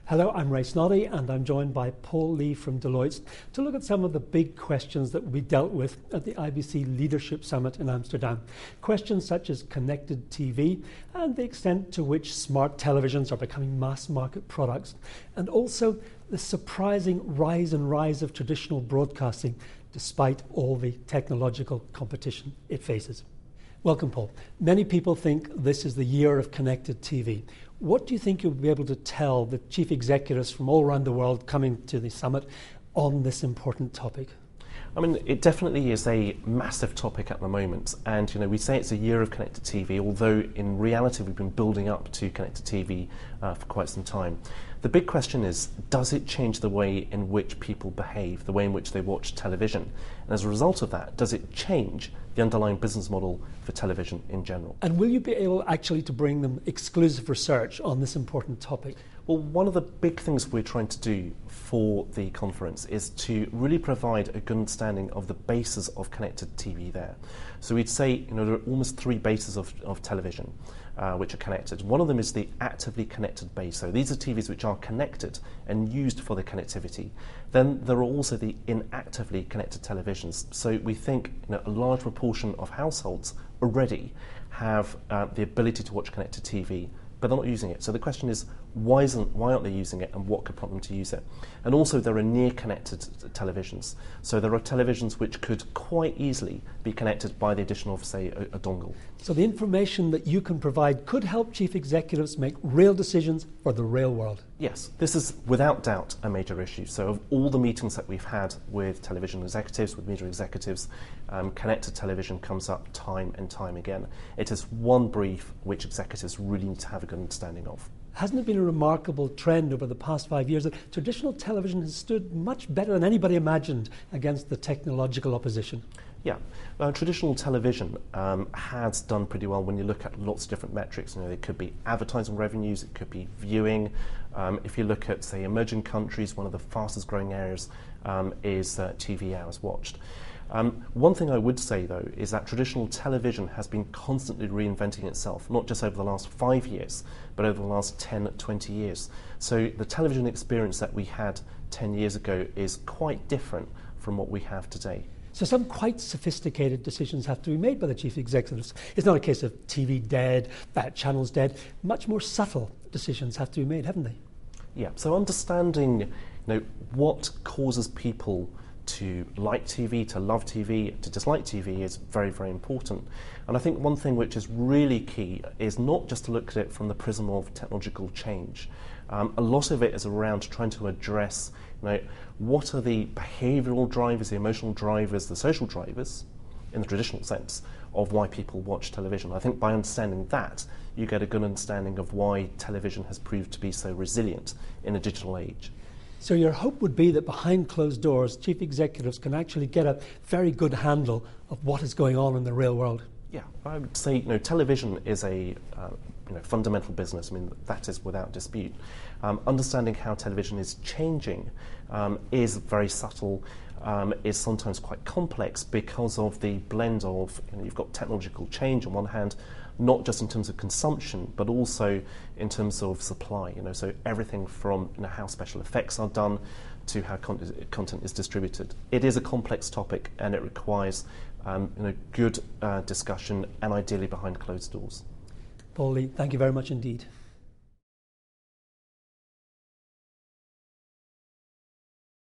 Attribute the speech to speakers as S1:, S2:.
S1: Hello, I'm Ray Snoddy and I'm joined by Paul Lee from Deloitte to look at some of the big questions that will be dealt with at the IBC Leadership Summit in Amsterdam. Questions such as connected TV and the extent to which smart televisions are becoming mass market products, and also the surprising rise of traditional broadcasting despite all the technological competition it faces. Welcome, Paul. Many people think this is the year of connected TV. What do you think you'll be able to tell the chief executives from all around the world coming to the summit on this important topic?
S2: I mean, it definitely is a massive topic at the moment, and we say it's a year of connected TV, although in reality we've been building up to connected TV for quite some time. The big question is, does it change the way in which people behave, the way in which they watch television? And as a result of that, does it change the underlying business model for television in general?
S1: And will you be able actually to bring them exclusive research on this important topic?
S2: Well, one of the big things we're trying to do for the conference is to really provide a good understanding of the bases of connected TV there. So we'd say there are almost three bases of television which are connected. One of them is the actively connected base. So these are TVs which are connected and used for their connectivity. Then there are also the inactively connected televisions. So we think a large proportion of households already have the ability to watch connected TV, but they're not using it. So the question is, why aren't they using it, and what could prompt them to use it? And also there are near-connected televisions. So there are televisions which could quite easily be connected by the addition of, say, a dongle.
S1: So the information that you can provide could help chief executives make real decisions for the real world.
S2: Yes, this is without doubt a major issue. So of all the meetings that we've had with television executives, with media executives, connected television comes up time and time again. It is one brief which executives really need to have a good understanding of.
S1: Hasn't it been a remarkable trend over the past 5 years that traditional television has stood much better than anybody imagined against the technological opposition?
S2: Yeah, traditional television has done pretty well when you look at lots of different metrics. It could be advertising revenues, it could be viewing. If you look at, say, emerging countries, one of the fastest growing areas is TV hours watched. One thing I would say, though, is that traditional television has been constantly reinventing itself, not just over the last 5 years, but over the last 10, 20 years. So the television experience that we had 10 years ago is quite different from what we have today.
S1: So some quite sophisticated decisions have to be made by the chief executives. It's not a case of TV dead, channels dead. Much more subtle decisions have to be made, haven't they?
S2: Yeah, so understanding what causes people to like TV, to love TV, to dislike TV is very, very important. And I think one thing which is really key is not just to look at it from the prism of technological change. A lot of it is around trying to address what are the behavioural drivers, the emotional drivers, the social drivers, in the traditional sense, of why people watch television. I think by understanding that, you get a good understanding of why television has proved to be so resilient in a digital age.
S1: So your hope would be that behind closed doors, chief executives can actually get a very good handle of what is going on in the real world.
S2: Yeah, I would say television is a fundamental business. I mean, that is without dispute. Understanding how television is changing is very subtle, is sometimes quite complex because of the blend of, you've got technological change on one hand, not just in terms of consumption, but also in terms of supply. So everything from how special effects are done to how content is distributed. It is a complex topic, and it requires good discussion, and ideally behind closed doors.
S1: Paul Lee, thank you very much indeed.